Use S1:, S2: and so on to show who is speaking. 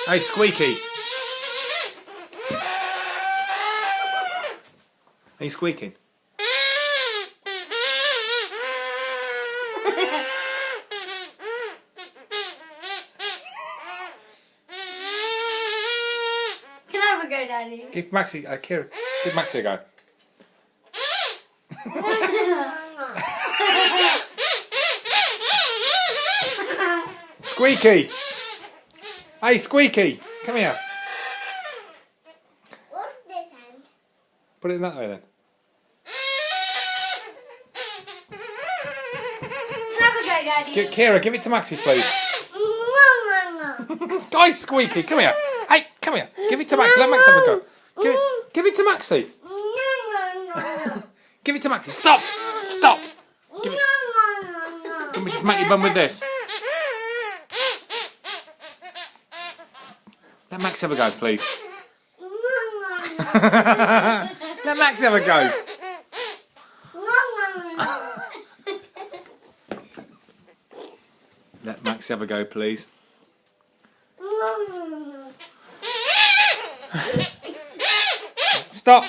S1: Hey, Squeaky. Are you squeaking?
S2: Can I have a go, Daddy?
S1: Give Maxie, Ciara, give Maxie a go. Squeaky! Hey, Squeaky! Come here.
S2: What's this hand?
S1: Put it in that way then.
S2: Can I have a go, Daddy?
S1: Ciara, give it to Maxie, please.
S2: No.
S1: Hey, Squeaky, come here. Hey, come here. Give it to Maxie. Let Max have a go. Give it to Maxie.
S2: No.
S1: Give it to Maxie. Stop! Stop! Give it. Can we just smack your bum with this? Let Max have a go, please. Let Max have a go. Let Max have a go, please. Stop!